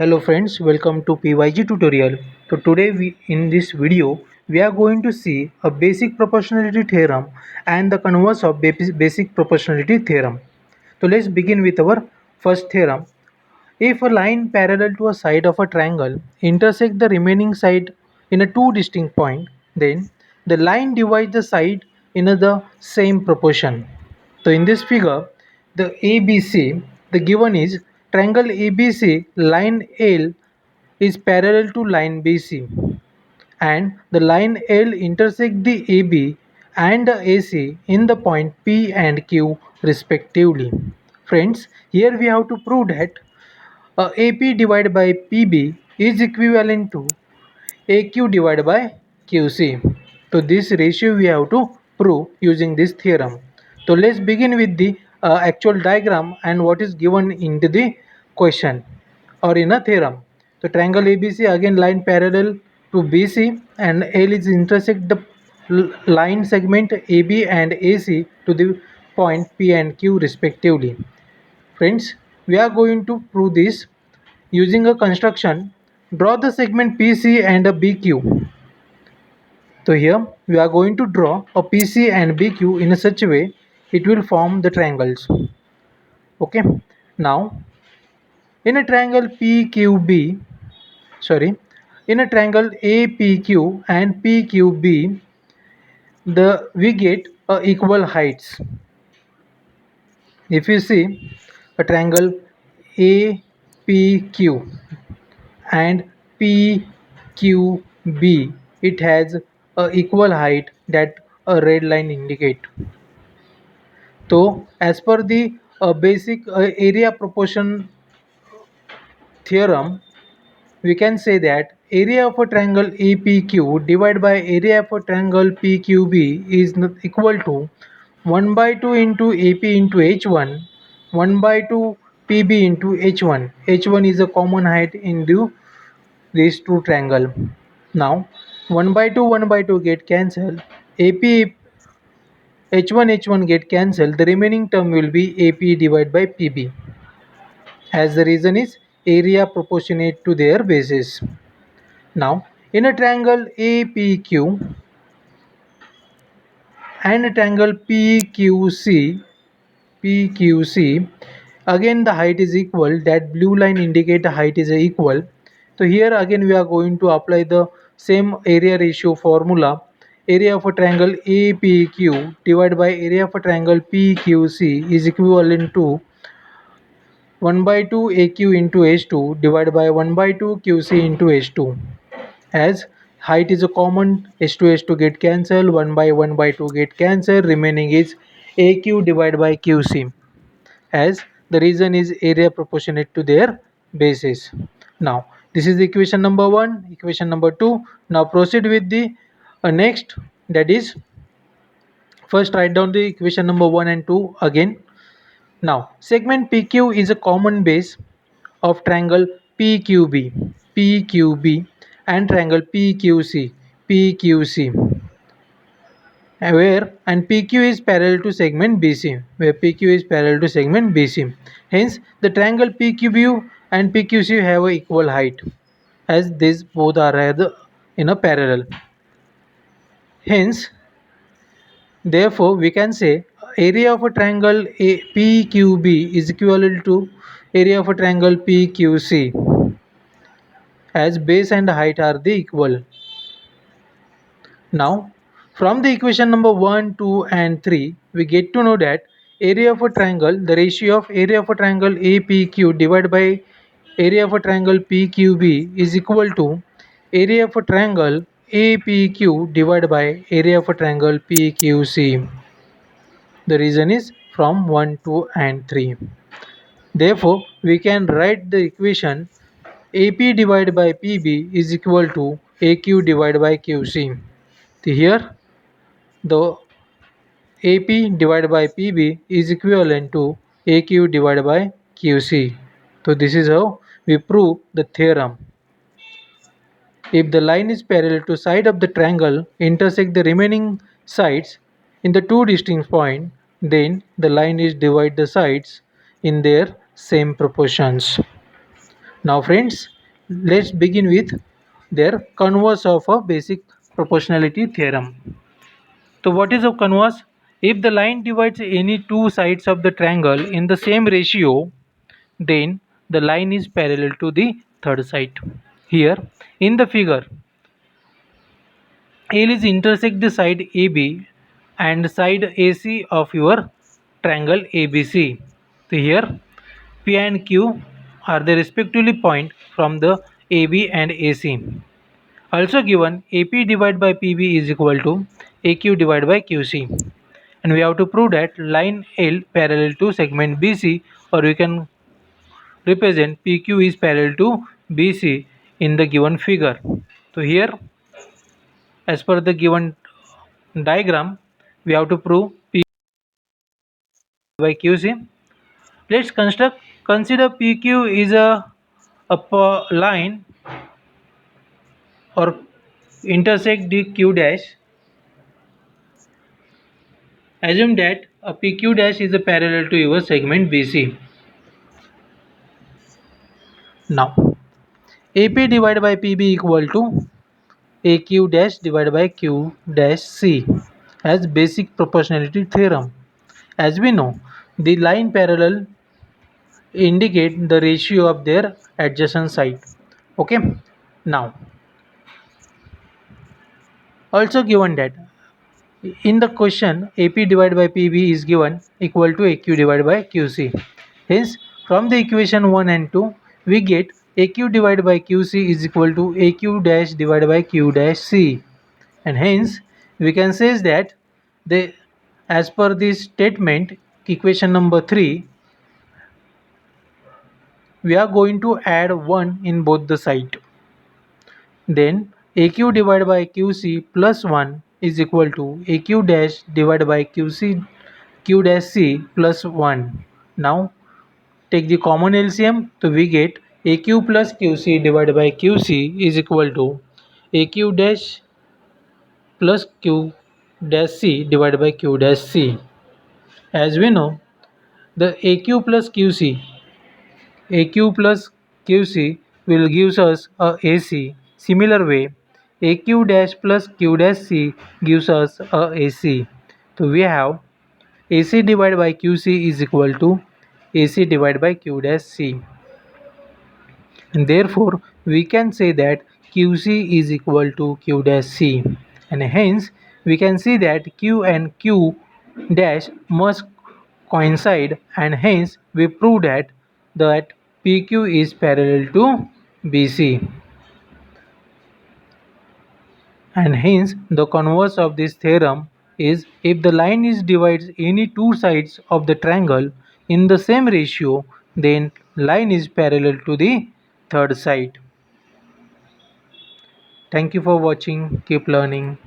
Hello friends, welcome to PYG tutorial. So today in this video we are going to see a basic proportionality theorem and the converse of basic proportionality theorem. So let's begin with our first theorem. If a line parallel to a side of a triangle intersect the remaining side in a two distinct point, then the line divides the side in the same proportion. So in this figure, the ABC, the given is triangle ABC line L is parallel to line BC and the line L intersect the AB and the AC in the point P and Q respectively. Friends, here we have to prove that AP divided by PB is equivalent to AQ divided by QC. So this ratio we have to prove using this theorem. So let's begin with the actual diagram and what is given into the question or in a theorem. So triangle ABC again line parallel to BC and L is intersect the line segment AB and AC to the point P and Q respectively. Friends, we are going to prove this using a construction. Draw the segment PC and a BQ. So here we are going to draw a PC and BQ in a such a way it will form the triangles. Okay. Now in a triangle PQB, sorry, in a triangle APQ and PQB, the we get equal heights. If you see a triangle APQ and PQB, it has a equal height that a red line indicate. So as per the basic area proportion theorem, we can say that area of a triangle APQ divided by area of a triangle PQB is equal to 1 by 2 into AP into H1, 1 by 2 PB into H1. H1 is a common height in these two triangle. Now 1 by 2 get cancelled. AP H1 get cancelled. The remaining term will be AP divided by PB. As the reason is area proportionate to their bases. Now in a triangle APQ and a triangle PQC, again the height is equal. That blue line indicate the height is equal. So here again we are going to apply the same area ratio formula. Area of a triangle APQ divided by area of a triangle PQC is equivalent to 1 by 2 AQ into H2 divided by 1 by 2 QC into H2. As height is a common, H2 get cancelled, 1 by 2 get cancelled, remaining is AQ divided by QC. As the reason is area proportionate to their bases. Now this is the equation number 1, equation number 2. Now proceed with the next, that is first write down the equation number 1 and 2 again. Now segment PQ is a common base of triangle PQB and triangle PQC, where and PQ is parallel to segment BC, where PQ is parallel to segment BC. Hence the triangle PQB and PQC have a equal height, as these both are in a parallel. Hence therefore we can say area of a triangle PQB is equivalent to area of a triangle PQC, as base and height are the equal. Now from the equation number 1, 2 and 3 we get to know that area of a triangle, the ratio of area of a triangle APQ divided by area of a triangle PQB is equal to area of a triangle APQ divided by area of a triangle PQC. The reason is from 1, 2 and 3. Therefore we can write the equation AP divided by PB is equal to AQ divided by QC. So here the AP divided by PB is equivalent to AQ divided by QC. So this is how we prove the theorem. If the line is parallel to side of the triangle intersect the remaining sides in the two distinct points, then the line is divide the sides in their same proportions. Now friends, let's begin with their converse of a basic proportionality theorem. So what is a converse? If the line divides any two sides of the triangle in the same ratio, then the line is parallel to the third side. Here in the figure, L is intersect the side AB and side AC of your triangle ABC. So here P and Q are the respectively point from the AB and AC. Also given AP divided by PB is equal to AQ divided by QC. And we have to prove that line L parallel to segment BC, or we can represent PQ is parallel to BC in the given figure. So here, as per the given diagram, we have to prove P by QC. Let's consider PQ is a upper line or intersect the Q dash. Assume that a PQ dash is a parallel to your segment BC. Now AP divided by PB equal to AQ dash divided by Q dash C as basic proportionality theorem. As we know, the line parallel indicate the ratio of their adjacent side. Okay. Now, also given that in the question AP divided by PB is given equal to AQ divided by QC. Hence, from the equation 1 and 2, we get AQ divided by QC is equal to AQ dash divided by Q dash C. And hence, we can say that the as per this statement, equation number 3, we are going to add 1 in both the side. Then AQ divided by QC plus 1 is equal to AQ dash divided by Q dash C plus 1. Now take the common LCM, so we get AQ plus QC divided by QC is equal to AQ dash plus Q dash C divided by Q dash C. As we know, the AQ plus QC will gives us a AC. Similar way, AQ dash plus Q dash C gives us a AC. So we have AC divided by QC is equal to AC divided by Q dash C. And therefore, we can say that QC is equal to Q dash C. And hence, we can see that Q and Q dash must coincide, and hence we prove that PQ is parallel to BC. And hence the converse of this theorem is if the line is divides any two sides of the triangle in the same ratio, then line is parallel to the third side. Thank you for watching. Keep learning.